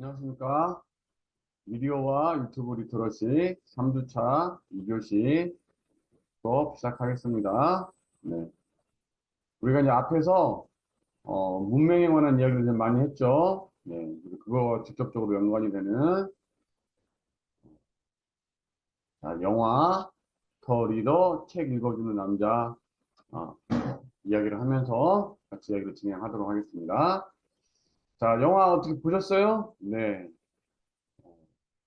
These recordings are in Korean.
안녕하십니까. 미디어와 유튜브 리터러시 3주차 2교시 수업 시작하겠습니다. 네. 우리가 이제 앞에서, 문명에 관한 이야기를 좀 많이 했죠. 네. 그래서 그거 직접적으로 연관이 되는, 자, 영화, 더 리더, 책 읽어주는 남자, 어, 이야기를 하면서 같이 이야기를 진행하도록 하겠습니다. 자, 영화 어떻게 보셨어요? 네.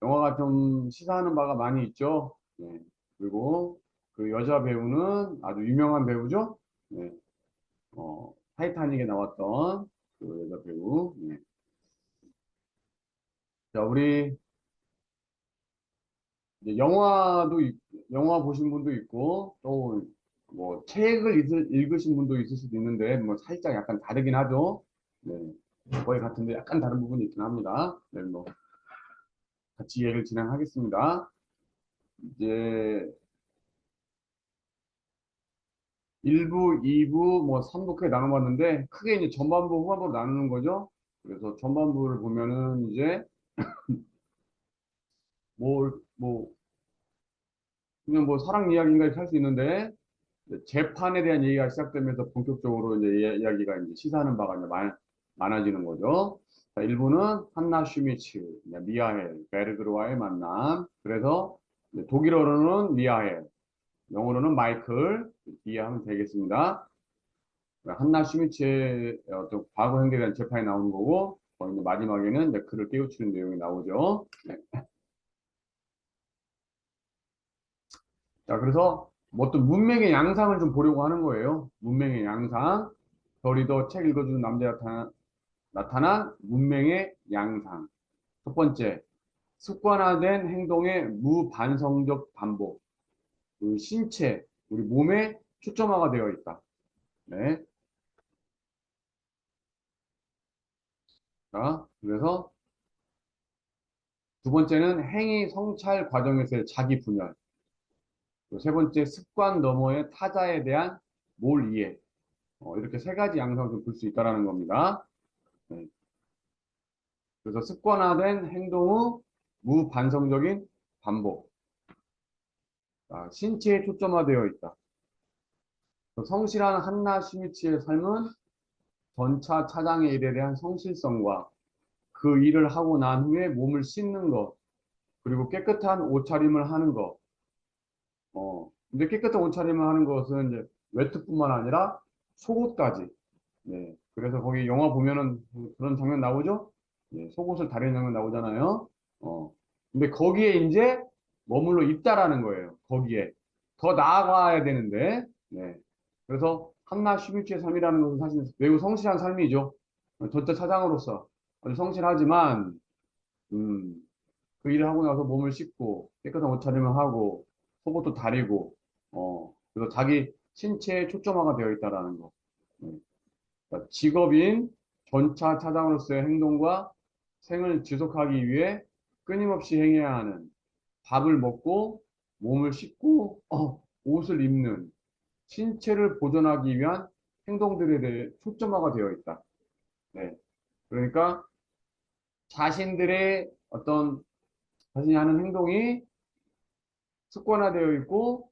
영화가 좀 시사하는 바가 많이 있죠. 네. 그리고 그 여자 배우는 아주 유명한 배우죠. 네. 타이타닉에 나왔던 그 여자 배우. 네. 자, 우리 이제 영화 보신 분도 있고, 또 뭐 책을 읽으신 분도 있을 수도 있는데, 뭐 살짝 약간 다르긴 하죠. 네. 거의 같은데 약간 다른 부분이 있긴 합니다. 네, 뭐 같이 이야기를 진행하겠습니다. 이제 1부, 2부, 뭐 3부까지 나눠봤는데 크게 이제 전반부, 후반부로 나누는 거죠. 그래서 전반부를 보면은 이제 뭐 그냥 뭐 사랑 이야기인가 이렇게 할 수 있는데 이제 재판에 대한 얘기가 시작되면서 본격적으로 이제 이야기가 이제 시사하는 바가 이제 많아지는 거죠. 자, 1부는 한나 슈미츠, 미하엘, 베르그르와의 만남. 그래서 이제 독일어로는 미하엘, 영어로는 마이클 이해하면 되겠습니다. 한나 슈미츠의 어떤 과거 행동에 대한 재판이 나오는 거고, 거기 마지막에는 이제 그를 깨우치는 내용이 나오죠. 네. 자, 그래서 뭐 어떤 문맥의 양상을 좀 보려고 하는 거예요. 문맥의 양상. 더리더 책 읽어주는 남자 나타난 문맥의 양상. 첫 번째, 습관화된 행동의 무반성적 반복. 그 신체, 우리 몸에 초점화가 되어 있다. 네. 자, 그래서 두 번째는 행위 성찰 과정에서의 자기 분열. 세 번째, 습관 너머의 타자에 대한 몰 이해. 이렇게 세 가지 양상을 좀 볼 수 있다는 겁니다. 네. 그래서 습관화된 행동 후 무반성적인 반복. 아, 신체에 초점화되어 있다. 성실한 한나 시미치의 삶은 전차 차장의 일에 대한 성실성과 그 일을 하고 난 후에 몸을 씻는 것, 그리고 깨끗한 옷차림을 하는 것. 근데 깨끗한 옷차림을 하는 것은 이제 외투뿐만 아니라 속옷까지. 네. 그래서 거기 영화 보면은 그런 장면 나오죠? 네. 속옷을 다리는 장면 나오잖아요. 어. 근데 거기에 이제 머물러 있다라는 거예요. 거기에. 더 나아가야 되는데, 네. 그래서 한나 슈미츠의 삶이라는 것은 사실 매우 성실한 삶이죠. 전자 차장으로서 아주 성실하지만, 음, 그 일을 하고 나서 몸을 씻고 깨끗한 옷차림을 하고 속옷도 다리고, 그래서 자기 신체에 초점화가 되어 있다라는 거. 네. 그러니까 직업인 전차 차장으로서의 행동과 생을 지속하기 위해 끊임없이 행해야 하는 밥을 먹고 몸을 씻고 옷을 입는 신체를 보존하기 위한 행동들에 대해 초점화가 되어 있다. 네. 그러니까 자신들의 어떤 자신이 하는 행동이 습관화되어 있고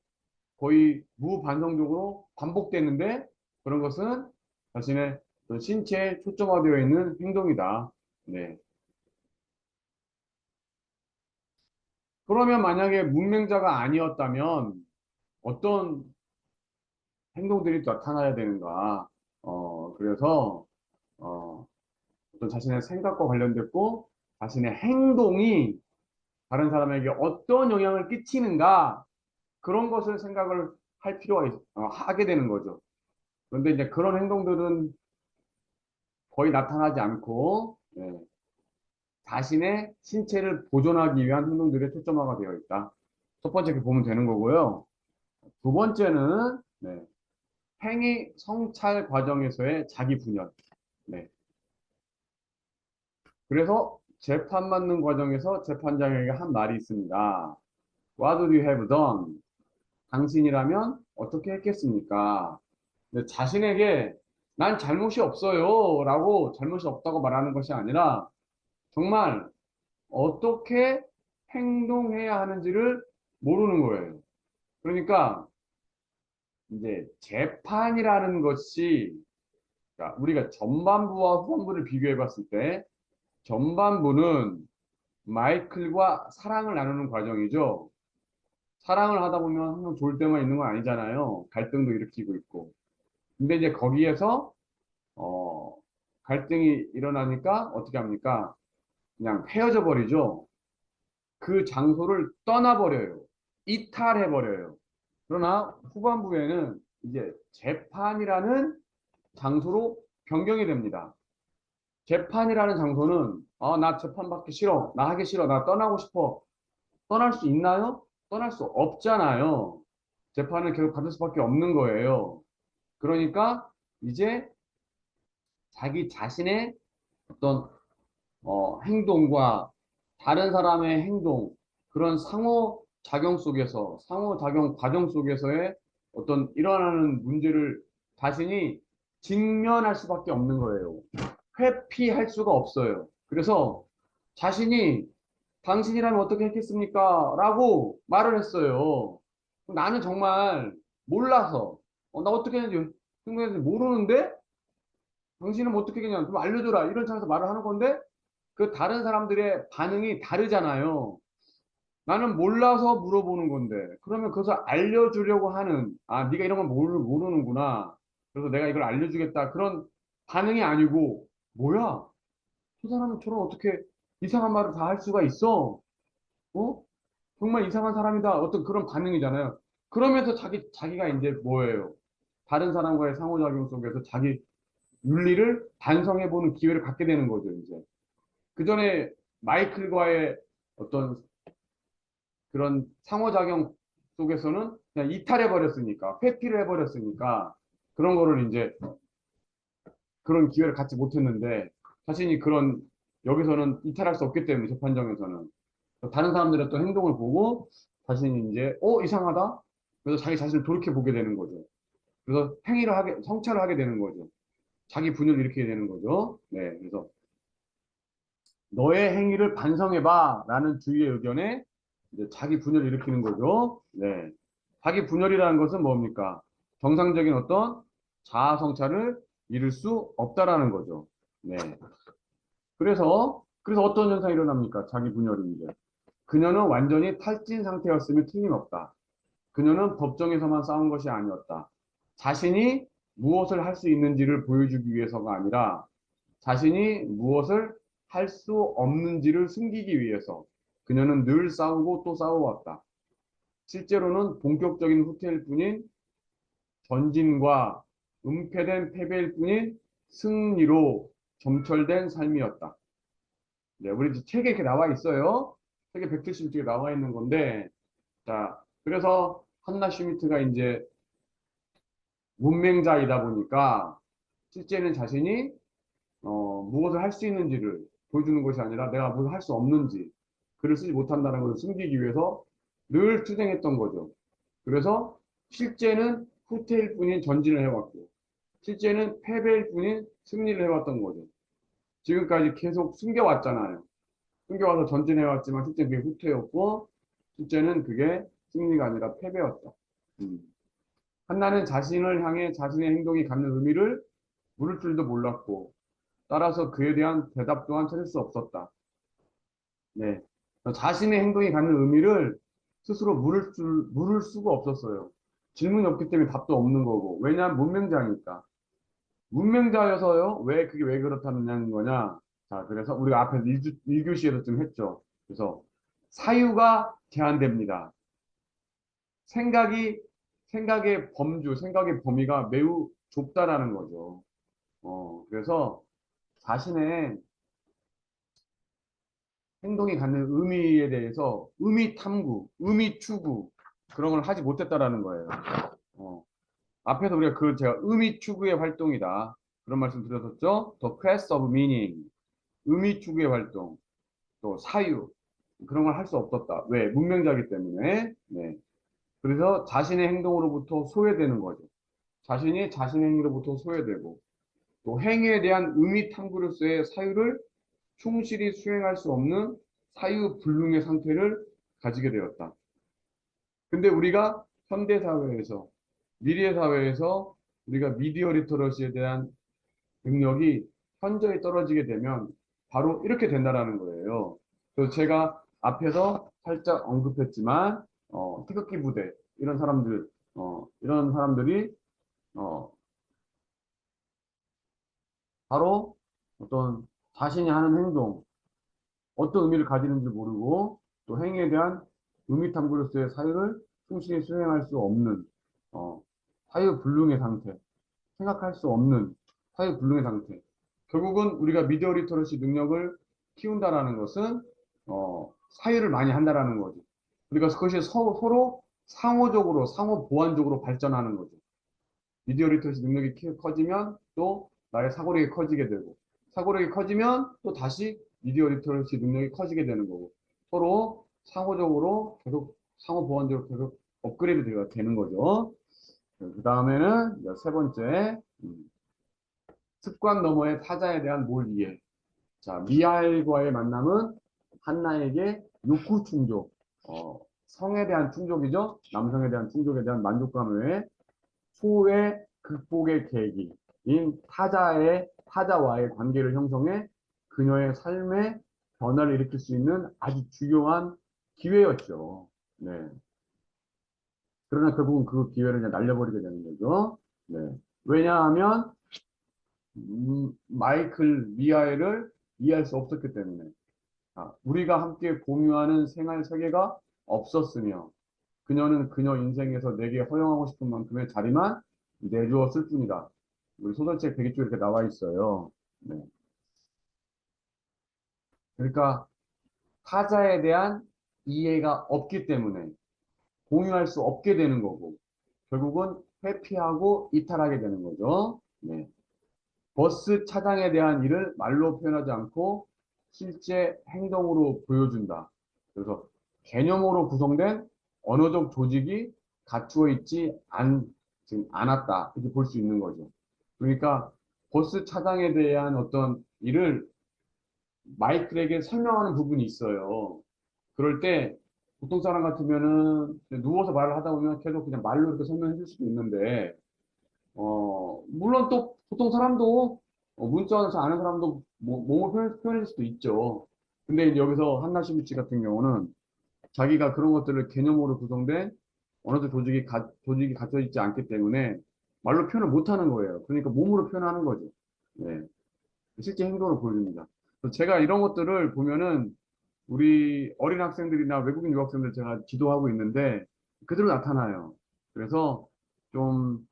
거의 무반성적으로 반복되는데 그런 것은 자신의 어떤 신체에 초점화되어 있는 행동이다. 네. 그러면 만약에 문맹자가 아니었다면 어떤 행동들이 나타나야 되는가? 그래서 어떤 자신의 생각과 관련됐고 자신의 행동이 다른 사람에게 어떤 영향을 끼치는가? 그런 것을 생각을 할 필요가 하게 되는 거죠. 그런데 이제 그런 행동들은 거의 나타나지 않고 자신의 신체를 보존하기 위한 행동들에 초점화가 되어 있다. 첫 번째 이렇게 보면 되는 거고요. 두 번째는 행위 성찰 과정에서의 자기 분열. 네. 그래서 재판 받는 과정에서 재판장에게 한 말이 있습니다. What do you have done? 당신이라면 어떻게 했겠습니까? 근데 자신에게 난 잘못이 없어요 라고 잘못이 없다고 말하는 것이 아니라 정말 어떻게 행동해야 하는지를 모르는 거예요. 그러니까 이제 재판이라는 것이 그러니까 우리가 전반부와 후반부를 비교해 봤을 때 전반부는 마이클과 사랑을 나누는 과정이죠. 사랑을 하다 보면 항상 좋을 때만 있는 건 아니잖아요. 갈등도 일으키고 있고. 근데 이제 거기에서 어, 갈등이 일어나니까 어떻게 합니까? 그냥 헤어져 버리죠. 그 장소를 떠나버려요. 이탈해버려요. 그러나 후반부에는 이제 재판이라는 장소로 변경이 됩니다. 재판이라는 장소는 나 재판 받기 싫어. 나 하기 싫어. 나 떠나고 싶어. 떠날 수 있나요? 떠날 수 없잖아요. 재판을 계속 받을 수밖에 없는 거예요. 그러니까 이제 자기 자신의 어떤 행동과 다른 사람의 행동, 그런 상호작용 속에서, 상호작용 과정 속에서의 어떤 일어나는 문제를 자신이 직면할 수밖에 없는 거예요. 회피할 수가 없어요. 그래서 자신이 당신이라면 어떻게 했겠습니까? 라고 말을 했어요. 나는 정말 몰라서, 나 어떻게 했는지, 모르는데? 당신은 어떻게 했냐? 좀 알려줘라. 이런 차에서 말을 하는 건데, 그 다른 사람들의 반응이 다르잖아요. 나는 몰라서 물어보는 건데, 그러면 그것을 알려주려고 하는, 네가 이런 걸 모르는구나. 그래서 내가 이걸 알려주겠다. 그런 반응이 아니고, 뭐야? 저 사람은 저런 어떻게 이상한 말을 다 할 수가 있어? 어? 정말 이상한 사람이다. 어떤 그런 반응이잖아요. 그러면서 자기가 이제 뭐예요? 다른 사람과의 상호작용 속에서 자기 윤리를 반성해보는 기회를 갖게 되는 거죠, 이제. 그 전에 마이클과의 어떤 그런 상호작용 속에서는 그냥 이탈해버렸으니까, 회피를 해버렸으니까, 그런 거를 이제, 그런 기회를 갖지 못했는데, 자신이 여기서는 이탈할 수 없기 때문에, 재판정에서는. 다른 사람들의 또 행동을 보고, 자신이 이제, 이상하다? 그래서 자기 자신을 돌이켜보게 되는 거죠. 그래서 성찰을 하게 되는 거죠. 자기 분열을 일으키게 되는 거죠. 네, 그래서, 너의 행위를 반성해봐. 라는 주위의 의견에 이제 자기 분열을 일으키는 거죠. 네. 자기 분열이라는 것은 뭡니까? 정상적인 어떤 자아 성찰을 이룰 수 없다라는 거죠. 네. 그래서 어떤 현상이 일어납니까? 자기 분열인데. 그녀는 완전히 탈진 상태였음이 틀림없다. 그녀는 법정에서만 싸운 것이 아니었다. 자신이 무엇을 할 수 있는지를 보여주기 위해서가 아니라 자신이 무엇을 할 수 없는지를 숨기기 위해서 그녀는 늘 싸우고 또 싸워왔다. 실제로는 본격적인 후퇴일 뿐인 전진과 은폐된 패배일 뿐인 승리로 점철된 삶이었다. 네, 우리 책에 이렇게 나와 있어요. 책에 170쪽에 나와 있는 건데, 자, 그래서 한나 슈미트가 이제 문맹자이다 보니까 실제는 자신이 무엇을 할 수 있는지를 보여주는 것이 아니라 내가 무엇을 할 수 없는지 글을 쓰지 못한다는 것을 숨기기 위해서 늘 투쟁했던 거죠. 그래서 실제는 후퇴일 뿐인 전진을 해왔고 실제는 패배일 뿐인 승리를 해왔던 거죠. 지금까지 계속 숨겨왔잖아요. 숨겨와서 전진해왔지만 실제 그게 후퇴였고 실제는 그게 승리가 아니라 패배였다. 음. 한나는 자신을 향해 자신의 행동이 갖는 의미를 물을 줄도 몰랐고 따라서 그에 대한 대답 또한 찾을 수 없었다. 네. 자신의 행동이 갖는 의미를 스스로 물을 수가 없었어요. 질문이 없기 때문에 답도 없는 거고. 왜냐하면 문맹자니까. 문맹자여서요. 그게 왜 그렇다는 거냐. 자, 그래서 우리가 앞에 1교시에서 좀 했죠. 그래서 사유가 제한됩니다. 생각이, 생각의 범위가 매우 좁다라는 거죠. 그래서 자신의 행동이 갖는 의미에 대해서 의미 탐구, 의미 추구 그런 걸 하지 못했다라는 거예요. 어, 앞에서 우리가 제가 의미 추구의 활동이다 그런 말씀 드렸었죠. The quest of meaning, 의미 추구의 활동, 또 사유 그런 걸 할 수 없었다. 왜? 문명자이기 때문에. 네. 그래서 자신의 행동으로부터 소외되는 거죠. 자신이 자신의 행위로부터 소외되고 또 행위에 대한 의미 탐구로서의 사유를 충실히 수행할 수 없는 사유불능의 상태를 가지게 되었다. 근데 우리가 현대사회에서, 미래사회에서 우리가 미디어 리터러시에 대한 능력이 현저히 떨어지게 되면 바로 이렇게 된다라는 거예요. 그래서 제가 앞에서 살짝 언급했지만, 태극기 부대, 이런 사람들이, 어, 바로 어떤 자신이 하는 행동, 어떤 의미를 가지는지 모르고 또 행위에 대한 의미탐구로서의 사유를 충실히 수행할 수 없는 어, 사유불능의 상태, 생각할 수 없는 사유불능의 상태. 결국은 우리가 미디어 리터러시 능력을 키운다라는 것은 사유를 많이 한다라는 거죠. 그러니까 그것이 서로 상호적으로 상호 보완적으로 발전하는 거죠. 미디어 리터러시 능력이 커지면 또 나의 사고력이 커지게 되고 사고력이 커지면 또 다시 미디어 리터러시 능력이 커지게 되는 거고 서로 상호적으로 계속 상호 보완적으로 계속 업그레이드가 되는 거죠. 그 다음에는 세 번째 습관 너머의 타자에 대한 몰 이해. 자, 미하엘과의 만남은 한나에게 욕구 충족, 성에 대한 충족이죠. 남성에 대한 충족에 대한 만족감 외에 후회 극복의 계기인 타자와의 관계를 형성해 그녀의 삶에 변화를 일으킬 수 있는 아주 중요한 기회였죠. 네. 그러나 결국은 그 기회를 그냥 날려버리게 되는 거죠. 네. 왜냐하면 마이클 미아엘을 이해할 수 없었기 때문에 우리가 함께 공유하는 생활 세계가 없었으며 그녀는 그녀 인생에서 내게 허용하고 싶은 만큼의 자리만 내주었을 뿐이다. 우리 소설책 100쪽 이렇게 나와 있어요. 네. 그러니까 타자에 대한 이해가 없기 때문에 공유할 수 없게 되는 거고 결국은 회피하고 이탈하게 되는 거죠. 네. 버스 차장에 대한 일을 말로 표현하지 않고 실제 행동으로 보여준다. 그래서 개념으로 구성된 언어적 조직이 갖추어 있지 지금 않았다. 이렇게 볼 수 있는 거죠. 그러니까 버스 차장에 대한 어떤 일을 마이클에게 설명하는 부분이 있어요. 그럴 때 보통 사람 같으면은 누워서 말을 하다 보면 계속 그냥 말로 이렇게 설명해 줄 수도 있는데 물론 또 보통 사람도 문자에서 아는 사람도 몸을 표현할 수도 있죠. 근데 이제 여기서 한나 시미치 같은 경우는 자기가 그런 것들을 개념으로 구성된 언어적 조직이 갖춰 있지 않기 때문에 말로 표현을 못 하는 거예요. 그러니까 몸으로 표현하는 거죠. 네. 실제 행동을 보여줍니다. 그래서 제가 이런 것들을 보면은 우리 어린 학생들이나 외국인 유학생들 제가 지도하고 있는데 그대로 나타나요. 그래서 좀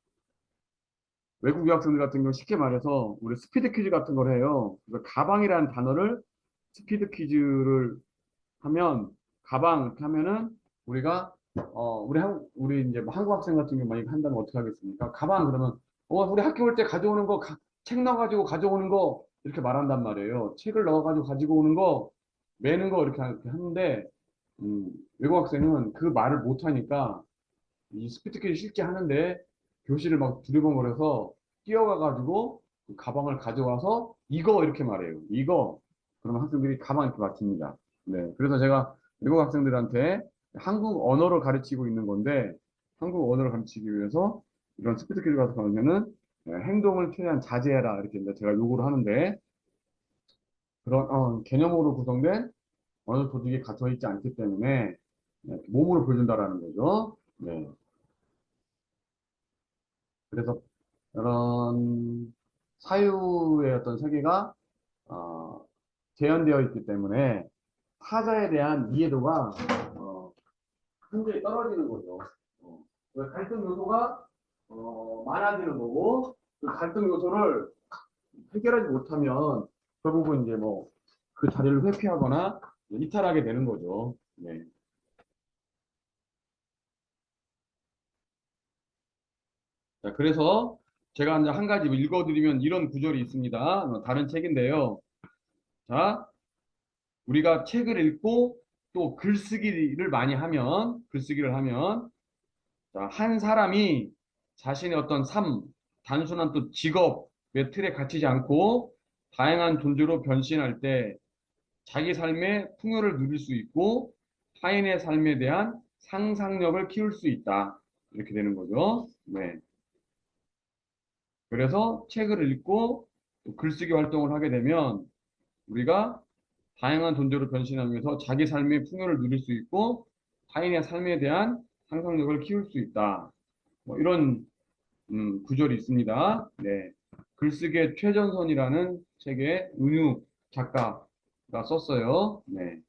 외국 유학생들 같은 경우 쉽게 말해서 우리 스피드 퀴즈 같은 걸 해요. 그래서 가방이라는 단어를 스피드 퀴즈를 하면 가방 이렇게 하면은 우리가 우리 이제 뭐 한국 학생 같은 경우 많이 한다면 어떻게 하겠습니까? 가방 그러면 우리 학교 올 때 가져오는 거 책 넣어가지고 가져오는 거 이렇게 말한단 말이에요. 책을 넣어가지고 가지고 오는 거 매는 거 이렇게 하는데 외국 학생은 그 말을 못 하니까 이 스피드 퀴즈 실제 하는데 교실을 막 두리번거려서 뛰어가가지고 그 가방을 가져와서 이거 이렇게 말해요. 이거. 그러면 학생들이 가방 이렇게 맞춥니다. 네. 그래서 제가 외국 학생들한테 한국 언어를 가르치고 있는 건데 한국 언어를 가르치기 위해서 이런 스피드 퀴즈 같은 경우에는 행동을 최대한 자제해라 이렇게 이제 제가 요구를 하는데 그런 개념으로 구성된 언어 조직이 갖춰 있지 않기 때문에 몸으로 보여준다라는 거죠. 네. 그래서 이런 사유의 어떤 세계가 어, 재현되어 있기 때문에 타자에 대한 이해도가 굉장히 떨어지는 거죠. 그 갈등 요소가 많아지는 거고 그 갈등 요소를 해결하지 못하면 결국은 이제 뭐 그 자리를 회피하거나 이탈하게 되는 거죠. 네. 자, 그래서 제가 이제 한 가지 읽어드리면 이런 구절이 있습니다. 다른 책인데요. 자, 우리가 책을 읽고 또 글쓰기를 하면, 자, 한 사람이 자신의 어떤 단순한 또 직업의 틀에 갇히지 않고 다양한 존재로 변신할 때 자기 삶의 풍요를 누릴 수 있고 타인의 삶에 대한 상상력을 키울 수 있다. 이렇게 되는 거죠. 네. 그래서 책을 읽고 또 글쓰기 활동을 하게 되면 우리가 다양한 존재로 변신하면서 자기 삶의 풍요를 누릴 수 있고 타인의 삶에 대한 상상력을 키울 수 있다. 뭐 이런 구절이 있습니다. 네. 글쓰기의 최전선이라는 책에 은유 작가가 썼어요. 네.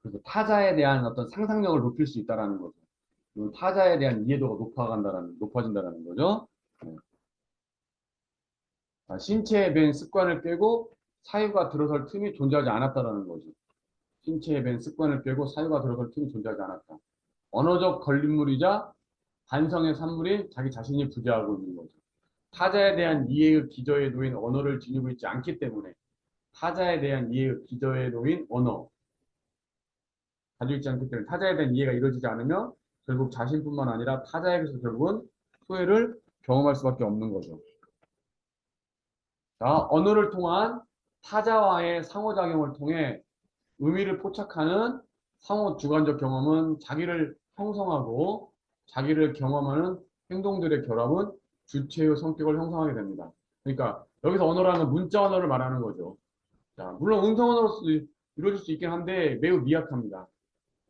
그래서 타자에 대한 어떤 상상력을 높일 수 있다라는 거죠. 그리고 타자에 대한 이해도가 높아진다라는 거죠. 네. 신체에 밴 습관을 깨고 사유가 들어설 틈이 존재하지 않았다라는 거죠. 신체에 밴 습관을 깨고 사유가 들어설 틈이 존재하지 않았다. 언어적 걸림물이자 반성의 산물인 자기 자신이 부재하고 있는 거죠. 타자에 대한 이해의 기저에 놓인 언어를 지니고 있지 않기 때문에 타자에 대한 이해의 기저에 놓인 언어 가지고 있지 않기 때문에 타자에 대한 이해가 이루어지지 않으면 결국 자신뿐만 아니라 타자에게서 결국은 소외를 경험할 수밖에 없는 거죠. 자, 언어를 통한 타자와의 상호작용을 통해 의미를 포착하는 상호 주관적 경험은 자기를 형성하고 자기를 경험하는 행동들의 결합은 주체의 성격을 형성하게 됩니다. 그러니까 여기서 언어라는 문자 언어를 말하는 거죠. 자, 물론 음성 언어로서 이루어질 수 있긴 한데 매우 미약합니다.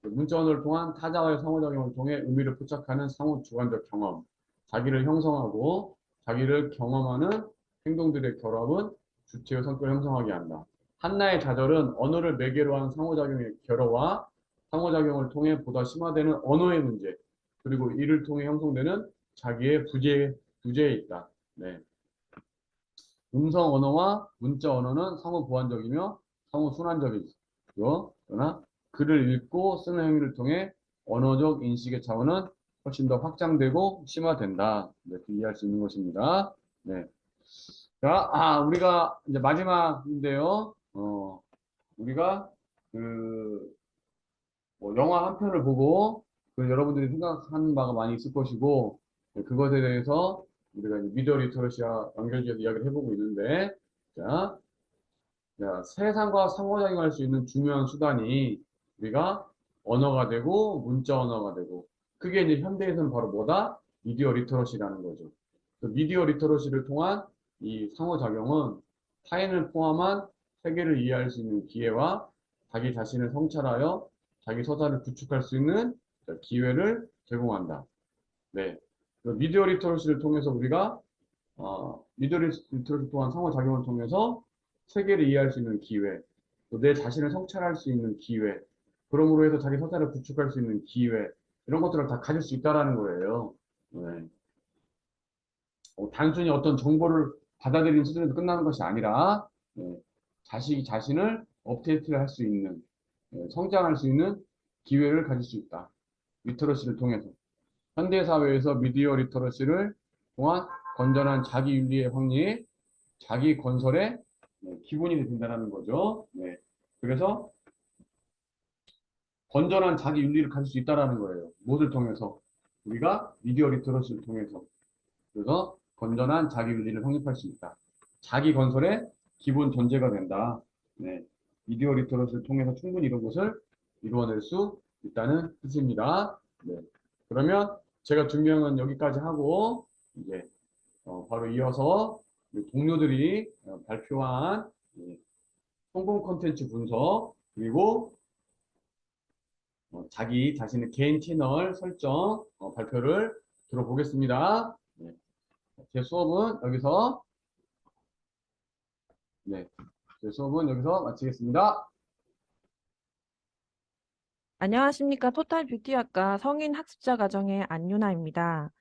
문자 언어를 통한 타자와의 상호작용을 통해 의미를 포착하는 상호 주관적 경험, 자기를 형성하고 자기를 경험하는 행동들의 결합은 주체의 성격을 형성하게 한다. 한나의 좌절은 언어를 매개로 한 상호작용의 결여와 상호작용을 통해 보다 심화되는 언어의 문제, 그리고 이를 통해 형성되는 자기의 부재에 있다. 네. 음성 언어와 문자 언어는 상호 보완적이며 상호 순환적이죠. 그러나 글을 읽고 쓰는 행위를 통해 언어적 인식의 차원은 훨씬 더 확장되고 심화된다. 이렇게 이해할 수 있는 것입니다. 네. 자, 우리가 이제 마지막인데요. 우리가 그, 뭐 영화 한 편을 보고 여러분들이 생각하는 바가 많이 있을 것이고 네, 그것에 대해서 우리가 이제 미디어 리터러시와 연결지어서 이야기를 해보고 있는데 자, 세상과 상호작용할 수 있는 중요한 수단이 우리가 언어가 되고 문자 언어가 되고 그게 이제 현대에서는 바로 뭐다? 미디어 리터러시라는 거죠. 그 미디어 리터러시를 통한 이 상호작용은 타인을 포함한 세계를 이해할 수 있는 기회와 자기 자신을 성찰하여 자기 서사를 구축할 수 있는 기회를 제공한다. 네. 그 미디어 리터러시를 통해서 우리가 미디어 리터러시 또한 상호작용을 통해서 세계를 이해할 수 있는 기회, 또 내 자신을 성찰할 수 있는 기회, 그러므로 해서 자기 서사를 구축할 수 있는 기회, 이런 것들을 다 가질 수 있다라는 거예요. 네. 단순히 어떤 정보를 받아들이는 수준에서 끝나는 것이 아니라 네, 자신을 업데이트를 할 수 있는 성장할 수 있는 기회를 가질 수 있다. 리터러시를 통해서 현대사회에서 미디어 리터러시를 통한 건전한 자기윤리의 확립, 자기 건설의 기본이 된다는 거죠. 네. 그래서 건전한 자기윤리를 가질 수 있다는 거예요. 무엇을 통해서? 우리가 미디어 리터러시를 통해서. 그래서 건전한 자기윤리를 확립할 수 있다. 자기 건설의 기본 전제가 된다. 네. 미디어 리터러시를 통해서 충분히 이런 것을 이루어낼 수 있다는 뜻입니다. 네. 그러면 제가 준비한 건 여기까지 하고 이제 바로 이어서 동료들이 발표한 성공 컨텐츠 분석 그리고 자기 자신의 개인 채널 설정 발표를 들어보겠습니다. 네. 제 수업은 여기서 네, 제 수업은 여기서 마치겠습니다. 안녕하십니까. 토탈 뷰티학과 성인 학습자 과정의 안유나입니다.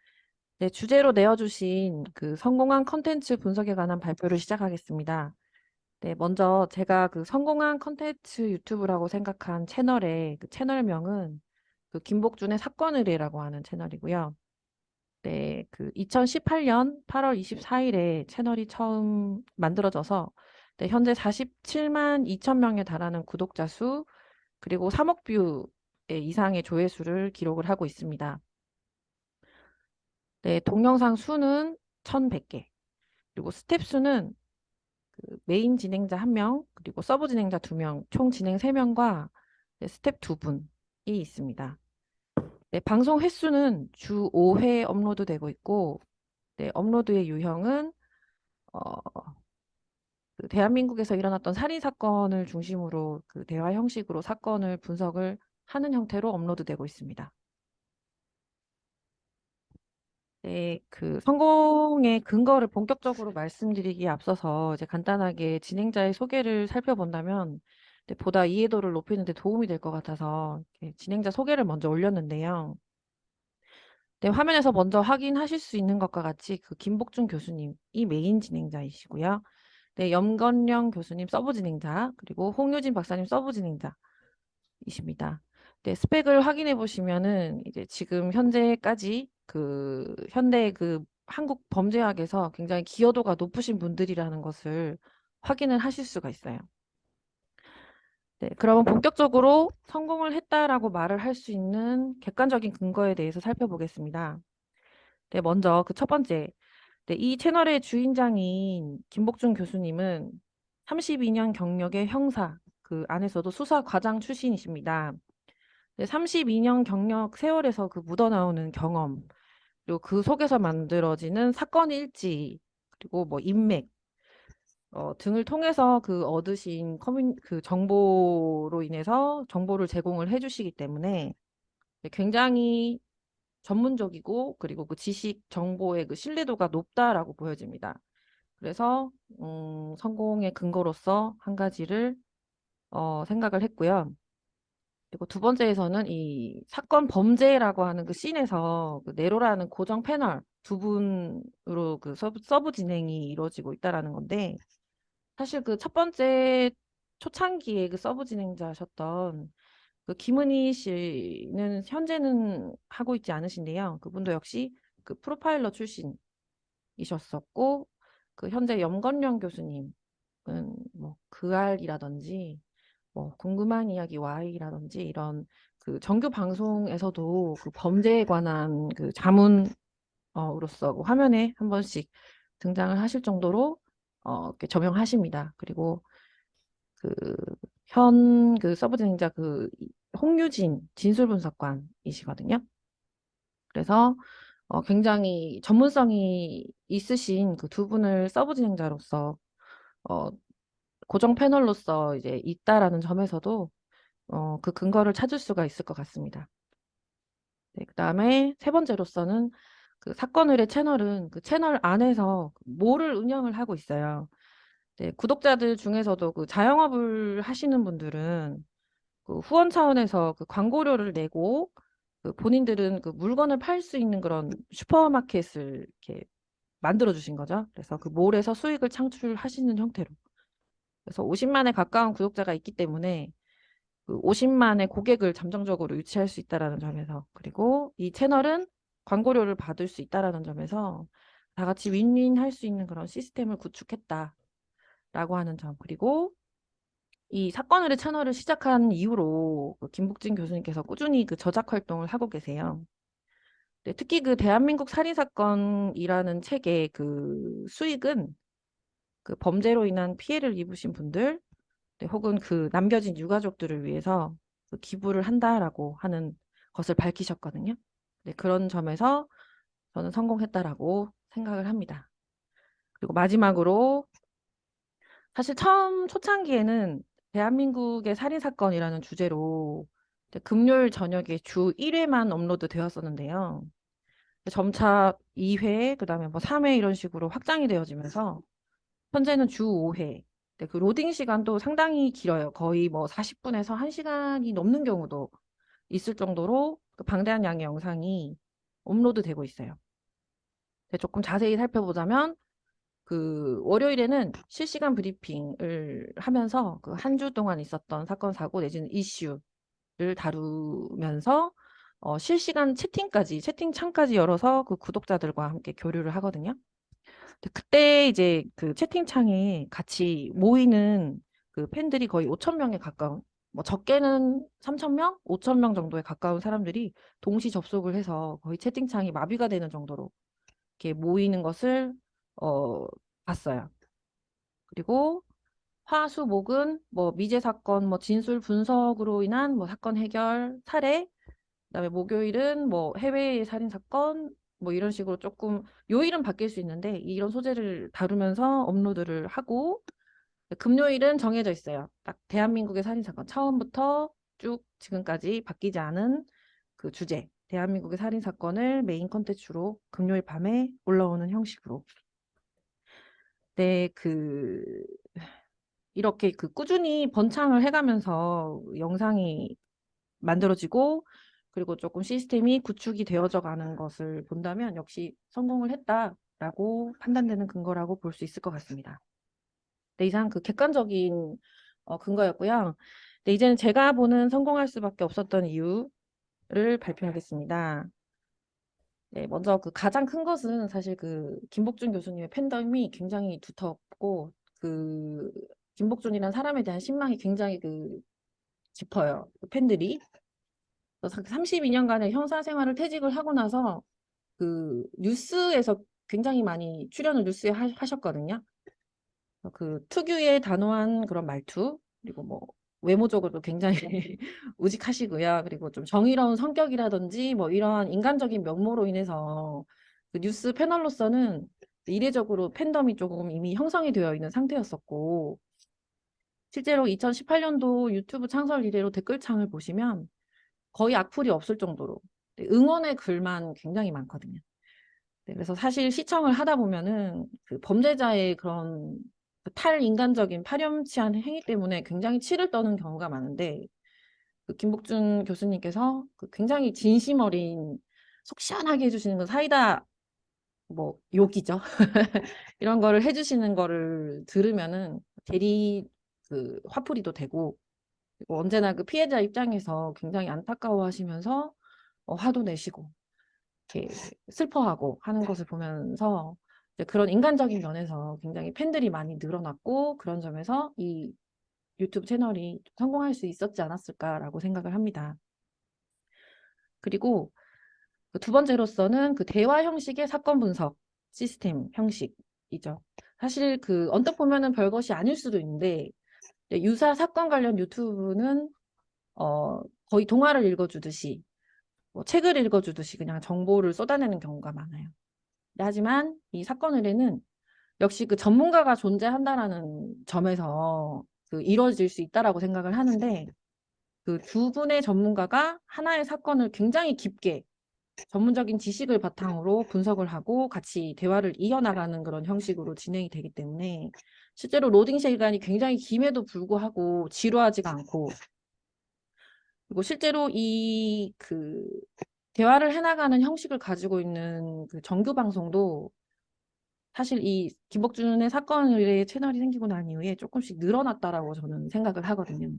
네, 주제로 내어주신 그 성공한 컨텐츠 분석에 관한 발표를 시작하겠습니다. 네, 먼저 제가 그 성공한 컨텐츠 유튜브라고 생각한 채널의 그 채널명은 그 김복준의 사건 의뢰라고 하는 채널이고요. 네, 그 2018년 8월 24일에 채널이 처음 만들어져서 네, 현재 47만 2천 명에 달하는 구독자 수 그리고 3억 뷰 이상의 조회수를 기록을 하고 있습니다. 네, 동영상 수는 1,100개, 그리고 스텝 수는 그 메인 진행자 1명, 그리고 서브 진행자 2명, 총 진행 3명과 스텝 2분이 있습니다. 네, 방송 횟수는 주 5회 업로드되고 있고, 네, 업로드의 유형은 그 대한민국에서 일어났던 살인 사건을 중심으로 그 대화 형식으로 사건을 분석을 하는 형태로 업로드되고 있습니다. 네, 그 성공의 근거를 본격적으로 말씀드리기에 앞서서 이제 간단하게 진행자의 소개를 살펴본다면 보다 이해도를 높이는 데 도움이 될 것 같아서 이렇게 진행자 소개를 먼저 올렸는데요. 네, 화면에서 먼저 확인하실 수 있는 것과 같이 그 김복준 교수님이 메인 진행자이시고요. 네, 염건영 교수님 서브 진행자, 그리고 홍유진 박사님 서브 진행자이십니다. 네, 스펙을 확인해 보시면은 이제 지금 현재까지 그 현대 그 한국 범죄학에서 굉장히 기여도가 높으신 분들이라는 것을 확인을 하실 수가 있어요. 네, 그러면 본격적으로 성공을 했다라고 말을 할 수 있는 객관적인 근거에 대해서 살펴보겠습니다. 네, 먼저 그 첫 번째. 네, 이 채널의 주인장인 김복준 교수님은 32년 경력의 형사, 그 안에서도 수사 과장 출신이십니다. 네, 32년 경력 세월에서 그 묻어나오는 경험, 그리고 그 속에서 만들어지는 사건 일지, 그리고 뭐 인맥, 등을 통해서 그 얻으신 그 정보로 인해서 정보를 제공을 해주시기 때문에 네, 굉장히 전문적이고 그리고 그 지식 정보의 그 신뢰도가 높다라고 보여집니다. 그래서 성공의 근거로서 한 가지를 생각을 했고요. 그리고 두 번째에서는 이 사건 범죄라고 하는 그 씬에서 그 네로라는 고정 패널 두 분으로 그 서브 진행이 이루어지고 있다라는 건데 사실 그 첫 번째 초창기에 그 서브 진행자셨던 그 김은희 씨는 현재는 하고 있지 않으신데요. 그분도 역시 그 프로파일러 출신이셨었고 그 현재 염건영 교수님은 뭐 그알이라든지 뭐 궁금한 이야기 Y라든지 이런 그 정규 방송에서도 그 범죄에 관한 그 자문으로서 그 화면에 한 번씩 등장을 하실 정도로 이렇게 저명하십니다. 그리고 그 현 그 서브 진행자 그 홍유진 진술분석관이시거든요. 그래서 굉장히 전문성이 있으신 그 두 분을 서브 진행자로서 어, 고정 패널로서 이제 있다라는 점에서도 그 근거를 찾을 수가 있을 것 같습니다. 네, 그다음에 세 번째로서는 그 사건 의뢰 채널은 그 채널 안에서 뭐를 운영을 하고 있어요. 네, 구독자들 중에서도 그 자영업을 하시는 분들은 그 후원 차원에서 그 광고료를 내고 그 본인들은 그 물건을 팔 수 있는 그런 슈퍼마켓을 이렇게 만들어 주신 거죠. 그래서 그 몰에서 수익을 창출하시는 형태로. 그래서 50만에 가까운 구독자가 있기 때문에 그 50만의 고객을 잠정적으로 유치할 수 있다라는 점에서 그리고 이 채널은 광고료를 받을 수 있다라는 점에서 다 같이 윈윈 할 수 있는 그런 시스템을 구축했다라고 하는 점 그리고 이 사건 의뢰 채널을 시작한 이후로 그 김복진 교수님께서 꾸준히 그 저작 활동을 하고 계세요. 네, 특히 그 대한민국 살인사건이라는 책의 그 수익은 그 범죄로 인한 피해를 입으신 분들 네, 혹은 그 남겨진 유가족들을 위해서 그 기부를 한다라고 하는 것을 밝히셨거든요. 네, 그런 점에서 저는 성공했다라고 생각을 합니다. 그리고 마지막으로 사실 처음 초창기에는 대한민국의 살인사건이라는 주제로 금요일 저녁에 주 1회만 업로드 되었었는데요. 점차 2회, 그 다음에 뭐 3회 이런 식으로 확장이 되어지면서 현재는 주 5회. 그 로딩 시간도 상당히 길어요. 거의 뭐 40분에서 1시간이 넘는 경우도 있을 정도로 그 방대한 양의 영상이 업로드 되고 있어요. 조금 자세히 살펴보자면 그 월요일에는 실시간 브리핑을 하면서 그 한 주 동안 있었던 사건 사고 내지는 이슈를 다루면서 실시간 채팅창까지 열어서 그 구독자들과 함께 교류를 하거든요. 그때 이제 그 채팅창에 같이 모이는 그 팬들이 거의 5천 명에 가까운 뭐 적게는 3천 명, 5천 명 정도에 가까운 사람들이 동시 접속을 해서 거의 채팅창이 마비가 되는 정도로 이렇게 모이는 것을 어, 봤어요. 그리고 화, 수, 목은 뭐 미제 사건, 뭐 진술 분석으로 인한 뭐 사건 해결, 사례, 그다음에 목요일은 뭐 해외 살인 사건, 뭐 이런 식으로 조금 요일은 바뀔 수 있는데 이런 소재를 다루면서 업로드를 하고 금요일은 정해져 있어요. 딱 대한민국의 살인 사건 처음부터 쭉 지금까지 바뀌지 않은 그 주제, 대한민국의 살인 사건을 메인 컨텐츠로 금요일 밤에 올라오는 형식으로. 네, 이렇게 꾸준히 번창을 해가면서 영상이 만들어지고 그리고 조금 시스템이 구축이 되어져 가는 것을 본다면 역시 성공을 했다라고 판단되는 근거라고 볼 수 있을 것 같습니다. 네, 이상 객관적인 근거였고요. 네, 이제는 제가 보는 성공할 수밖에 없었던 이유를 발표하겠습니다. 네, 먼저 가장 큰 것은 사실 김복준 교수님의 팬덤이 굉장히 두텁고 김복준이라는 사람에 대한 신망이 굉장히 깊어요. 팬들이. 32년간의 형사 생활을 퇴직을 하고 나서 뉴스에서 굉장히 많이 출연을 뉴스에 하셨거든요. 특유의 단호한 그런 말투, 그리고 뭐 외모적으로도 굉장히 우직하시고요. 그리고 좀 정의로운 성격이라든지 뭐 이런 인간적인 면모로 인해서 뉴스 패널로서는 이례적으로 팬덤이 조금 이미 형성이 되어 있는 상태였었고, 실제로 2018년도 유튜브 창설 이래로 댓글창을 보시면 거의 악플이 없을 정도로 응원의 글만 굉장히 많거든요. 네, 그래서 사실 시청을 하다 보면은 범죄자의 그런 탈인간적인 파렴치한 행위 때문에 굉장히 치를 떠는 경우가 많은데 김복준 교수님께서 굉장히 진심 어린 속 시원하게 해주시는 건 사이다 뭐 욕이죠. 이런 거를 해주시는 거를 들으면은 대리 화풀이도 되고 그리고 언제나 피해자 입장에서 굉장히 안타까워하시면서 화도 내시고 이렇게 슬퍼하고 하는 것을 보면서 이제 그런 인간적인 면에서 굉장히 팬들이 많이 늘어났고 그런 점에서 이 유튜브 채널이 성공할 수 있었지 않았을까라고 생각을 합니다. 그리고 두 번째로서는 대화 형식의 사건 분석 시스템 형식이죠. 사실 언뜻 보면은 별것이 아닐 수도 있는데 유사 사건 관련 유튜브는 거의 동화를 읽어주듯이 뭐 책을 읽어주듯이 그냥 정보를 쏟아내는 경우가 많아요. 하지만 이 사건 의뢰는 역시 전문가가 존재한다라는 점에서 이루어질 수 있다라고 생각을 하는데 두 분의 전문가가 하나의 사건을 굉장히 깊게 전문적인 지식을 바탕으로 분석을 하고 같이 대화를 이어나가는 그런 형식으로 진행이 되기 때문에 실제로 로딩 시간이 굉장히 김에도 불구하고 지루하지가 않고 그리고 실제로 대화를 해나가는 형식을 가지고 있는 정규 방송도 사실 이 김복준의 사건 의뢰 채널이 생기고 난 이후에 조금씩 늘어났다라고 저는 생각을 하거든요.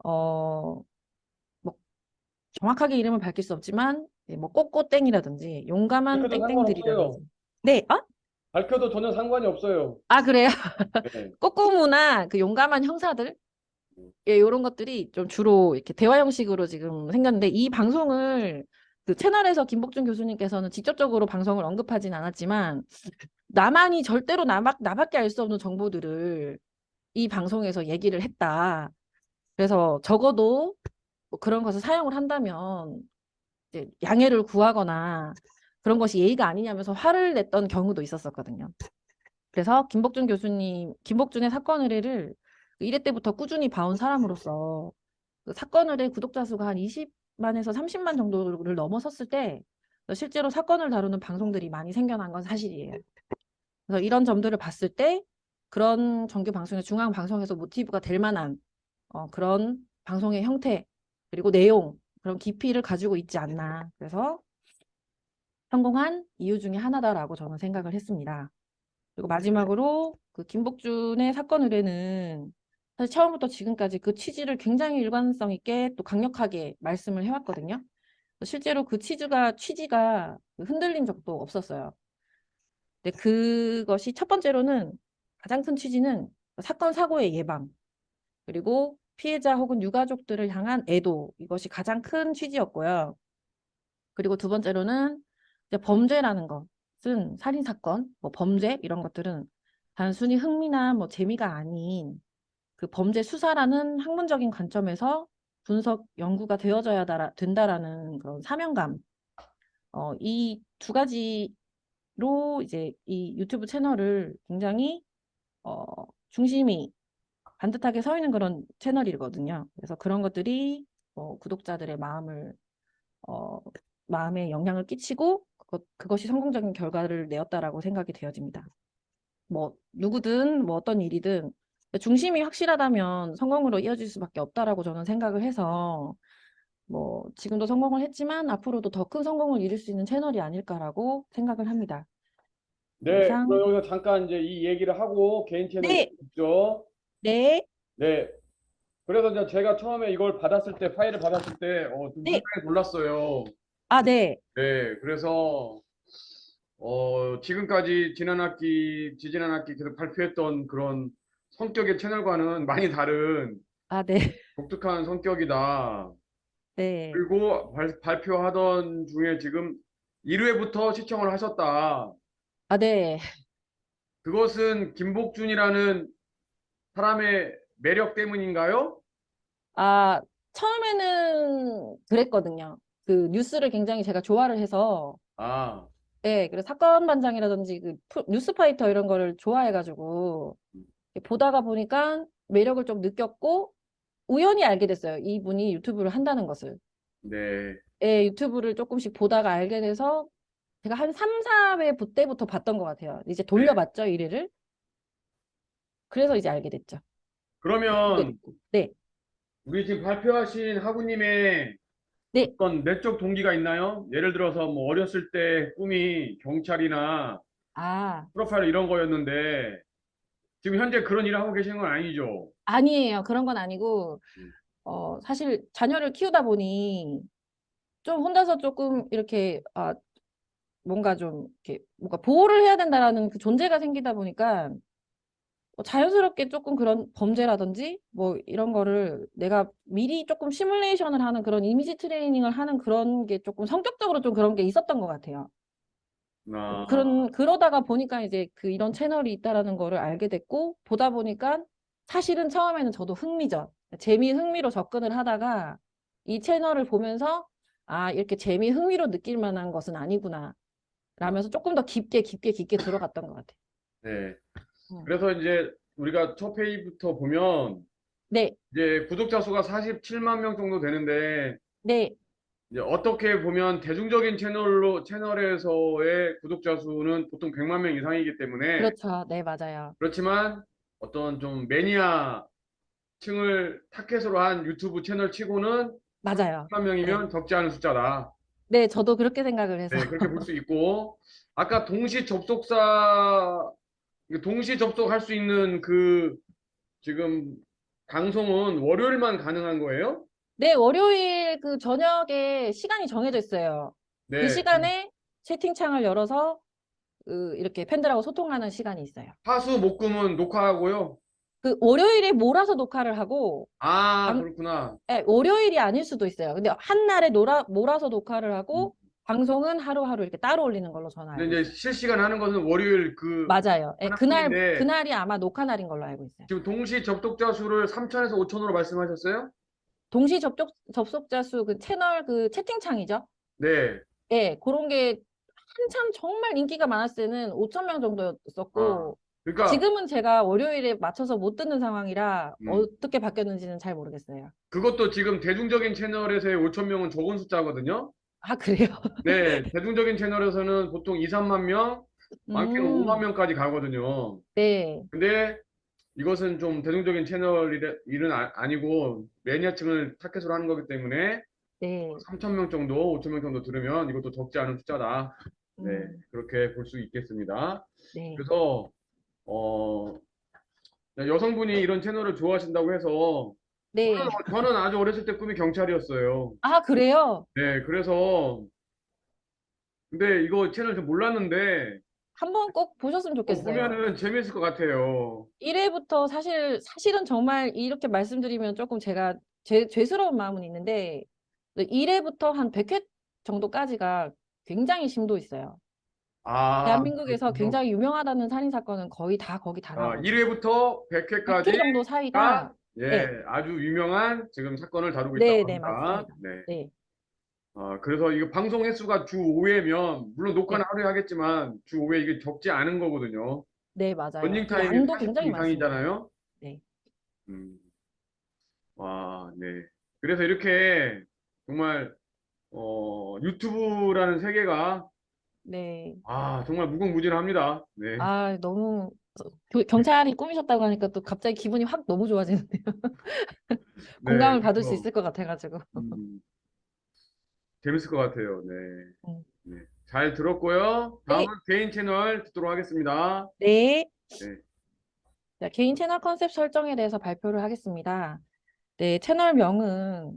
뭐 정확하게 이름을 밝힐 수 없지만 뭐 꼬꼬땡이라든지 용감한 밝혀도 상관없어요. 땡땡들이라든지 네, 밝혀도 전혀 상관이 없어요. 그래요? 네. 꼬꼬무나 용감한 형사들 예, 이런 것들이 좀 주로 이렇게 대화 형식으로 지금 생겼는데 이 방송을 채널에서 김복준 교수님께서는 직접적으로 방송을 언급하진 않았지만 나만이 절대로 나밖에 알 수 없는 정보들을 이 방송에서 얘기를 했다. 그래서 적어도 뭐 그런 것을 사용을 한다면 이제 양해를 구하거나 그런 것이 예의가 아니냐면서 화를 냈던 경우도 있었었거든요. 그래서 김복준의 사건 의뢰를 1회 때부터 꾸준히 봐온 사람으로서 사건 의뢰 구독자 수가 한 20만에서 30만 정도를 넘어섰을 때 실제로 사건을 다루는 방송들이 많이 생겨난 건 사실이에요. 그래서 이런 점들을 봤을 때 그런 정규 방송의 중앙 방송에서 모티브가 될 만한 그런 방송의 형태 그리고 내용 그런 깊이를 가지고 있지 않나. 그래서 성공한 이유 중에 하나다라고 저는 생각을 했습니다. 그리고 마지막으로 김복준의 사건 의뢰는 사실 처음부터 지금까지 취지를 굉장히 일관성 있게 또 강력하게 말씀을 해왔거든요. 실제로 취지가 흔들린 적도 없었어요. 근데 그것이 첫 번째로는 가장 큰 취지는 사건 사고의 예방 그리고 피해자 혹은 유가족들을 향한 애도 이것이 가장 큰 취지였고요. 그리고 두 번째로는 이제 범죄라는 것은 살인 사건, 뭐 범죄 이런 것들은 단순히 흥미나 뭐 재미가 아닌 그 범죄 수사라는 학문적인 관점에서 분석 연구가 되어져야 된다라는 그런 사명감. 이 두 가지로 이제 이 유튜브 채널을 굉장히 중심이 반듯하게 서 있는 그런 채널이거든요. 그래서 그런 것들이 구독자들의 마음에 영향을 끼치고 그것이 성공적인 결과를 내었다라고 생각이 되어집니다. 뭐 누구든 뭐 어떤 일이든 중심이 확실하다면 성공으로 이어질 수밖에 없다라고 저는 생각을 해서 뭐 지금도 성공을 했지만 앞으로도 더 큰 성공을 이룰 수 있는 채널이 아닐까라고 생각을 합니다. 네, 이상. 그럼 여기서 잠깐 이제 이 얘기를 하고 개인 채널 네, 있죠. 네, 네. 그래서 이제 제가 처음에 이걸 받았을 때, 파일을 받았을 때, 좀 네. 상당히 놀랐어요. 아, 네, 네, 그래서, 지금까지 지지난 학기 계속 발표했던 그런 성격의 채널과는 많이 다른 아, 네, 독특한 성격이다. 네, 그리고 발표하던 중에 지금 1회부터 시청을 하셨다. 아, 네. 그것은 김복준이라는 사람의 매력 때문인가요? 아, 처음에는 그랬거든요. 그 뉴스를 굉장히 제가 좋아를 해서, 아, 네, 그래서 사건 반장이라든지 그 뉴스파이터 이런 거를 좋아해가지고 보다가 보니까 매력을 좀 느꼈고 우연히 알게 됐어요. 이분이 유튜브를 한다는 것을. 네. 예, 유튜브를 조금씩 보다가 알게 돼서 제가 한 3, 4회 때부터 봤던 것 같아요. 이제 돌려봤죠, 1회를. 그래서 이제 알게 됐죠. 보게 그러면 됐고. 네, 우리 지금 발표하신 하구님의 네. 어떤 내적 동기가 있나요? 예를 들어서 뭐 어렸을 때 꿈이 경찰이나 아, 프로파일 이런 거였는데 지금 현재 그런 일을 하고 계시는 건 아니죠? 아니에요. 그런 건 아니고, 음. 사실 자녀를 키우다 보니 좀 혼자서 조금 이렇게, 뭔가 좀, 이렇게, 뭔가 보호를 해야 된다라는 그 존재가 생기다 보니까 자연스럽게 조금 그런 범죄라든지 뭐 이런 거를 내가 미리 조금 시뮬레이션을 하는 그런 이미지 트레이닝을 하는 그런 게 조금 성격적으로 좀 그런 게 있었던 것 같아요. 아, 그러다가 보니까 이제 그 이런 채널이 있다라는 거를 알게 됐고 보다 보니까 사실은 처음에는 저도 흥미로 접근을 하다가 이 채널을 보면서 아, 이렇게 흥미로 느낄 만한 것은 아니구나 라면서 조금 더 깊게 들어갔던 것 같아요. 네. 음. 그래서 이제 우리가 첫 페이지부터 보면 네, 이제 구독자 수가 47만 명 정도 되는데 네, 이제 어떻게 보면 대중적인 채널에서의 구독자 수는 보통 100만 명 이상이기 때문에 그렇죠. 네, 맞아요. 그렇지만 어떤 좀 매니아 층을 타겟으로 한 유튜브 채널 치고는 맞아요. 3만 네. 명이면 적지 않은 숫자다. 네, 저도 그렇게 생각을 해서. 네, 그렇게 볼 수 있고 아까 동시 접속할 수 있는 그 지금 방송은 월요일만 가능한 거예요? 네, 월요일 그 저녁에 시간이 정해져 있어요. 그 네. 시간에 채팅창을 열어서 이렇게 팬들하고 소통하는 시간이 있어요. 화수 목금은 녹화하고요. 그 월요일에 몰아서 녹화를 하고 아, 방, 그렇구나. 월요일이 아닐 수도 있어요. 근데 한 날에 몰아서 녹화를 음. 하고 방송은 하루하루 이렇게 따로 올리는 걸로 저는 알고 근데 이제 있어요. 실시간 하는 것은 월요일 그 맞아요. 예, 하나뿐인데 그날이 아마 녹화 날인 걸로 알고 있어요. 지금 동시 접속자 수를 3천에서 5천으로 말씀하셨어요? 동시 접속자 수 그 채널 그 채팅창이죠. 네. 예, 그런 게 한참 정말 인기가 많았을 때는 5천 명 아, 정도였었고 그러니까 지금은 제가 월요일에 맞춰서 못 듣는 상황이라 음, 어떻게 바뀌었는지는 잘 모르겠어요. 그것도 지금 대중적인 채널에서의 5천 명은 적은 숫자거든요. 아, 그래요? 네, 대중적인 채널에서는 보통 2, 3만 명, 많게는 5만 음, 명까지 가거든요. 네, 근데 이것은 좀 대중적인 채널 일은 아니고 매니아층을 타겟으로 하는 거기 때문에 네, 3천 명 정도, 5천 명 정도 들으면 이것도 적지 않은 숫자다. 네, 음, 그렇게 볼 수 있겠습니다. 네, 그래서 어, 여성분이 이런 채널을 좋아하신다고 해서 네. 저는 아주 어렸을 때 꿈이 경찰이었어요. 아, 그래요? 네, 그래서 근데 이거 채널 좀 몰랐는데 한번 꼭 보셨으면 좋겠어요. 보면은 재밌을 것 같아요. 1회부터 사실은 정말 이렇게 말씀드리면 조금 제가 죄스러운 마음은 있는데 1회부터 한 100회 정도까지가 굉장히 심도 있어요. 아, 대한민국에서 그렇군요. 굉장히 유명하다는 살인 사건은 거의 다 거기 다 나오거든요. 1회부터 100회 100회까지가 정도 사이가 네, 아주 유명한 지금 사건을 다루고 있다고 네, 네, 합니다. 맞습니다. 네. 네, 그래서 이거 방송 횟수가 주 5회면 물론 녹화는 네, 하루에 하겠지만 주 5회 이게 적지 않은 거거든요. 네, 맞아요. 러닝 그 타임이 양도 40분 굉장히 많습니다. 이상이잖아요. 네, 음, 와, 네. 그래서 이렇게 정말 유튜브라는 세계가 네. 정말 무궁무진합니다. 네. 아, 너무 경찰이 꾸미셨다고 하니까 또 갑자기 기분이 확 너무 좋아지는데요. 네. 공감을 받을 수 그래서 있을 것 같아가지고. 음, 재밌을 것 같아요. 네. 음. 네. 잘 들었고요. 다음은 네, 개인 채널 듣도록 하겠습니다. 네. 네. 자, 개인 채널 컨셉 설정에 대해서 발표를 하겠습니다. 네, 채널명은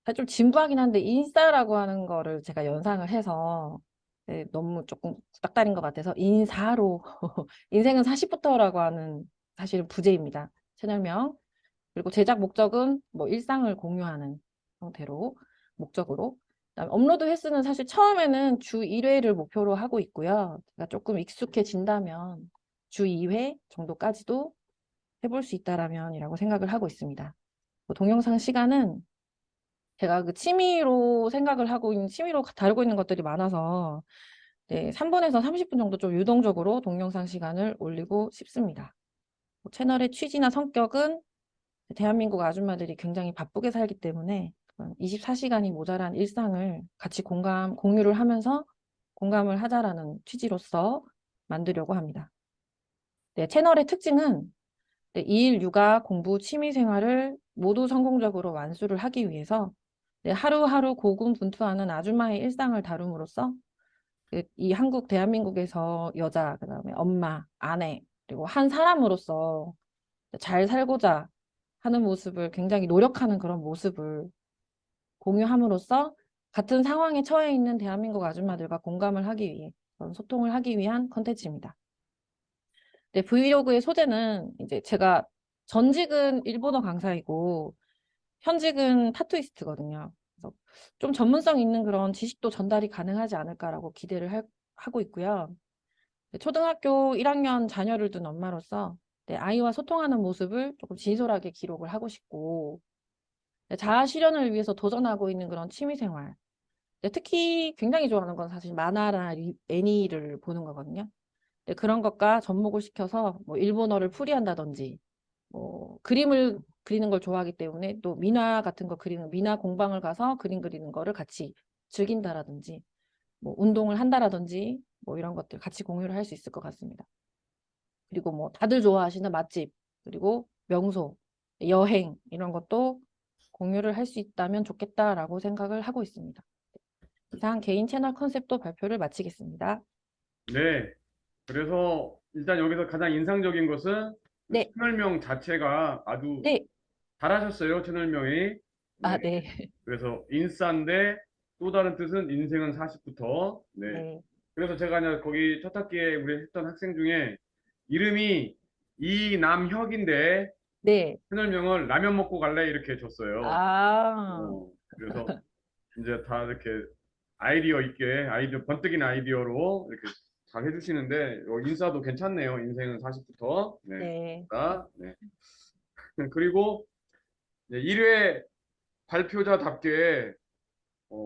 사실 좀 진부하긴 한데 인싸라고 하는 거를 제가 연상을 해서 네, 너무 조금 구닥다린 것 같아서 인사로 인생은 40부터라고 하는 사실은 부제입니다. 채널명. 그리고 제작 목적은 뭐 일상을 공유하는 형태로 목적으로. 그다음에 업로드 횟수는 사실 처음에는 주 1회를 목표로 하고 있고요. 제가 조금 익숙해진다면 주 2회 정도까지도 해볼 수 있다라면이라고 생각을 하고 있습니다. 동영상 시간은 제가 그 취미로 생각을 하고 있는, 취미로 다루고 있는 것들이 많아서 네, 3분에서 30분 정도 좀 유동적으로 동영상 시간을 올리고 싶습니다. 채널의 취지나 성격은 대한민국 아줌마들이 굉장히 바쁘게 살기 때문에 24시간이 모자란 일상을 같이 공유를 하면서 공감을 하자라는 취지로서 만들려고 합니다. 네, 채널의 특징은 네, 일, 육아, 공부, 취미 생활을 모두 성공적으로 완수를 하기 위해서 네, 하루하루 고군분투하는 아줌마의 일상을 다룸으로써 이 한국 대한민국에서 여자, 그다음에 엄마, 아내, 그리고 한 사람으로서 잘 살고자 하는 모습을 굉장히 노력하는 그런 모습을 공유함으로써 같은 상황에 처해 있는 대한민국 아줌마들과 공감을 하기 위해 그런 소통을 하기 위한 컨텐츠입니다. 네, 브이로그의 소재는 이제 제가 전직은 일본어 강사이고 현직은 타투이스트거든요. 그래서 좀 전문성 있는 그런 지식도 전달이 가능하지 않을까라고 기대를 하고 있고요. 네, 초등학교 1학년 자녀를 둔 엄마로서 네, 아이와 소통하는 모습을 조금 진솔하게 기록을 하고 싶고 네, 자아 실현을 위해서 도전하고 있는 그런 취미 생활. 네, 특히 굉장히 좋아하는 건 사실 만화나 애니를 보는 거거든요. 네, 그런 것과 접목을 시켜서 뭐 일본어를 풀이한다든지 뭐 그림을 그리는 걸 좋아하기 때문에 또 미나 같은 거 그리는 미나 공방을 가서 그림 그리는 거를 같이 즐긴다라든지 뭐 운동을 한다라든지 뭐 이런 것들 같이 공유를 할 수 있을 것 같습니다. 그리고 뭐 다들 좋아하시는 맛집 그리고 명소, 여행 이런 것도 공유를 할 수 있다면 좋겠다라고 생각을 하고 있습니다. 이상 개인 채널 컨셉도 발표를 마치겠습니다. 네. 그래서 일단 여기서 가장 인상적인 것은 그 네, 채널명 자체가 아주 네, 잘하셨어요. 채널명이. 네. 아, 네, 그래서 인싸인데 또 다른 뜻은 인생은 40부터. 네. 네, 그래서 제가 그냥 거기 첫 학기에 우리 했던 학생 중에 이름이 이남혁인데 네, 채널명을 라면 먹고 갈래 이렇게 줬어요. 아, 그래서 이제 다 이렇게 아이디어 있게 아이디어 번뜩인 아이디어로 이렇게 잘 해주시는데 인싸도 괜찮네요. 인생은 40부터. 네. 네, 네. 그리고 1회 발표자답게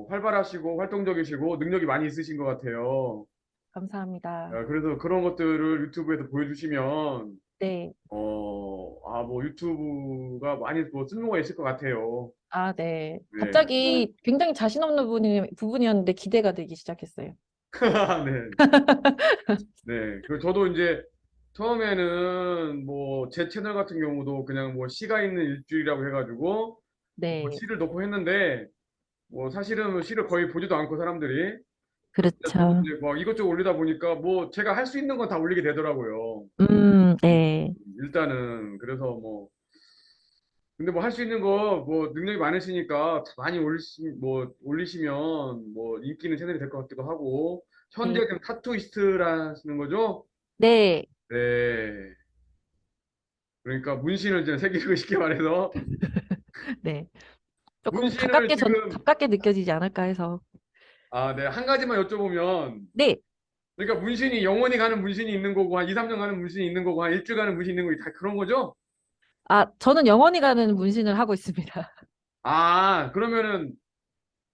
활발하시고 활동적이시고 능력이 많이 있으신 것 같아요. 감사합니다. 그래서 그런 것들을 유튜브에서 보여주시면 네, 뭐 유튜브가 많이 뭐 쓸모가 있을 것 같아요. 아, 네. 네. 갑자기 굉장히 자신 없는 부분이었는데 기대가 되기 시작했어요. 네. 네. 그 저도 이제 처음에는 뭐 제 채널 같은 경우도 그냥 뭐 시가 있는 일주일이라고 해가지고 뭐 네, 시를 넣고 했는데 뭐 사실은 뭐 시를 거의 보지도 않고 사람들이 저도 그렇죠. 이제 뭐 이것저것 올리다 보니까 뭐 제가 할 수 있는 건 다 올리게 되더라고요. 네, 일단은 그래서 뭐 근데 뭐 할 수 있는 거 뭐 능력이 많으시니까 많이 올리시면 뭐 인기 있는 채널이 될 것 같기도 하고 현재 네, 지금 타투이스트라시는 거죠? 네, 네. 그러니까 문신을 이제 새기고 쉽게 말해서 네. 조금 문신을 지금 가깝게 느껴지지 않을까 해서. 네. 한 가지만 여쭤보면 네, 그러니까 문신이 영원히 가는 문신이 있는 거고 한 2, 3년 가는 문신이 있는 거고 한 일주일 가는 문신이 있는 거 다 그런 거죠? 아, 저는 영원히 가는 문신을 하고 있습니다. 아, 그러면은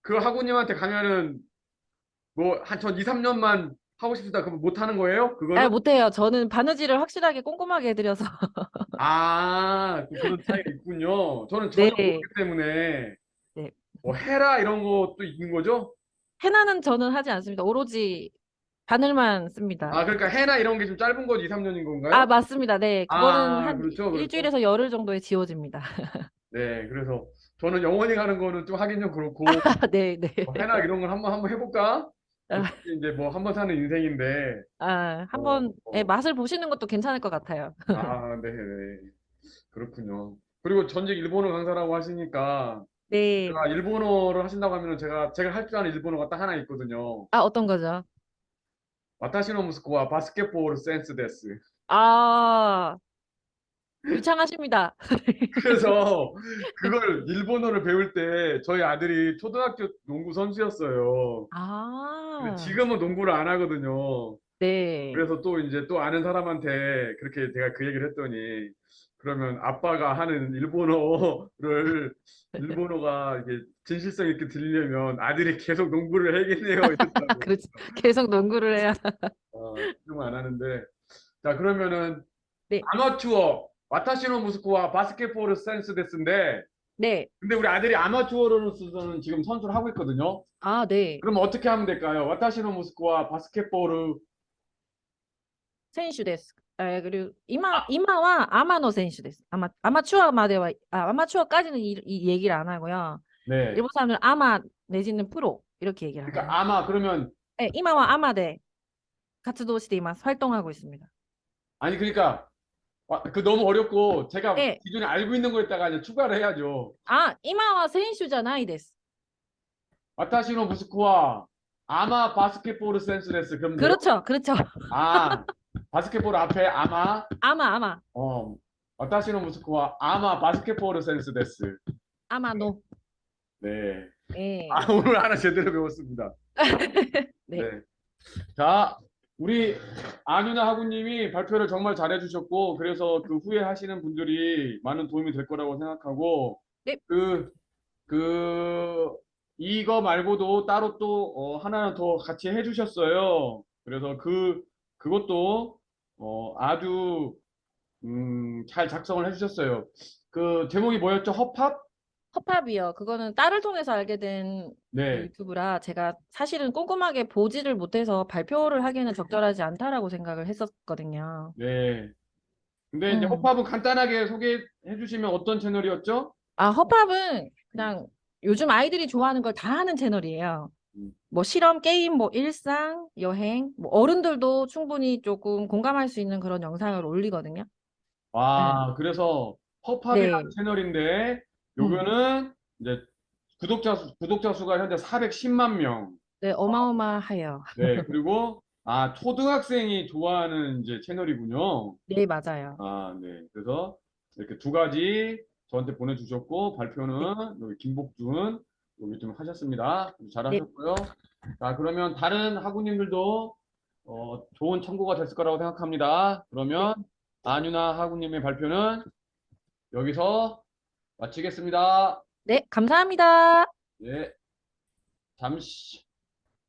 그 학우님한테 가면은 뭐 한 전 2, 3년만 하고 싶다 그러면 못 하는 거예요? 아, 그거는? 못해요. 저는 바느질을 확실하게 꼼꼼하게 해드려서. 아, 또 그런 차이가 있군요. 저는 전혀 네. 모르기 때문에 네. 뭐 헤라 이런 것도 있는 거죠? 헤나는 저는 하지 않습니다. 오로지 바늘만 씁니다. 아, 그러니까 헤나 이런 게 좀 짧은 거지 2, 3년인 아, 건가요? 맞습니다. 네. 그거는 아, 한 그렇죠, 그렇죠. 일주일에서 열흘 정도에 지워집니다. 네, 그래서 저는 영원히 가는 거는 좀 하긴 좀 그렇고 네, 네. 뭐 헤나 이런 걸 한번 해볼까? 아, 어차피 이제 뭐 한 번 사는 인생인데 어, 한번 예, 어. 맛을 보시는 것도 괜찮을 것 같아요. 아, 네, 네. 그렇군요. 그리고 전직 일본어 강사라고 하시니까 네. 제가 일본어를 하신다고 하면은 제가 할 줄 아는 일본어가 딱 하나 있거든요. 아, 어떤 거죠? 와타시노 무스코와 바스켓볼 센스 데스. 아, 유창하십니다. 그래서 그걸 일본어를 배울 때 저희 아들이 초등학교 농구 선수였어요. 근데 아, 지금은 농구를 안 하거든요. 네. 그래서 또 이제 또 아는 사람한테 그렇게 제가 그 얘기를 했더니 그러면 아빠가 하는 일본어를 일본어가 이게 진실성 있게 들리려면 아들이 계속 농구를 해야겠네요 이랬다고. 그렇지. 계속 농구를 해야. 지금 안 하는데 자 그러면은 네. 아마추어 와타시노 무스코와 바스켓볼 센스 데스인데 네. 근데 우리 아들이 아마추어로서는 지금 선수를 하고 있거든요. 아, 네. 그럼 어떻게 하면 될까요? 와타시노 무스코와 바스켓볼을 選手です。그리고 아, 이마와 아마노 選手です. 아마추어까지는 이 얘기를 안 하고요. 네. 일본 사람들은 아마 내지는 프로 이렇게 얘기를 그러니까 하거든요. 아마 그러면 네, 이마와 아마대活動しています. 활동하고 있습니다. 아니 그러니까 그 너무 어렵고 제가 네. 기존에 알고 있는 거에다가 이제 추가를 해야죠. 아, 이마와 選手じゃないです. 와타시노 무스코와 아마 바스켓볼 센스 데스 그러면 돼요? 그렇죠. 그렇죠. 아, 바스켓볼 앞에 아마 아마. 어, 와타시노 무스코와 아마 바스켓볼 센스 데스. 아마노. 네. 예. 아, 오늘 하나 제대로 배웠습니다. 네. 네. 자, 우리 안윤아 하구님이 발표를 정말 잘해주셨고, 그래서 그 후에 하시는 분들이 많은 도움이 될 거라고 생각하고, 네. 이거 말고도 따로 또, 하나는 더 같이 해주셨어요. 그래서 그것도, 아주, 잘 작성을 해주셨어요. 그 제목이 뭐였죠? 허팝? 허팝이요. 그거는 딸을 통해서 알게 된 네, 유튜브라 제가 사실은 꼼꼼하게 보지를 못해서 발표를 하기에는 적절하지 않다라고 생각을 했었거든요. 네. 근데 이제 음. 허팝은 간단하게 소개해 주시면 어떤 채널이었죠? 아, 허팝은 그냥 요즘 아이들이 좋아하는 걸 다 하는 채널이에요. 음. 뭐 실험, 게임, 뭐 일상, 여행, 뭐 어른들도 충분히 조금 공감할 수 있는 그런 영상을 올리거든요. 네. 그래서 허팝이라는 네. 채널인데, 음. 요거는 이제 구독자 수가 현재 410만 명. 네, 어마어마해요. 네, 그리고, 초등학생이 좋아하는 이제 채널이군요. 네, 맞아요. 네. 그래서 이렇게 두 가지 저한테 보내주셨고, 네. 발표는 여기 김복준, 여기 좀 하셨습니다. 네. 잘하셨고요. 자, 그러면 다른 학우님들도, 좋은 참고가 됐을 거라고 생각합니다. 네. 그러면, 안유나 학우님의 발표는 여기서 마치겠습니다. 네, 감사합니다. 예, 잠시.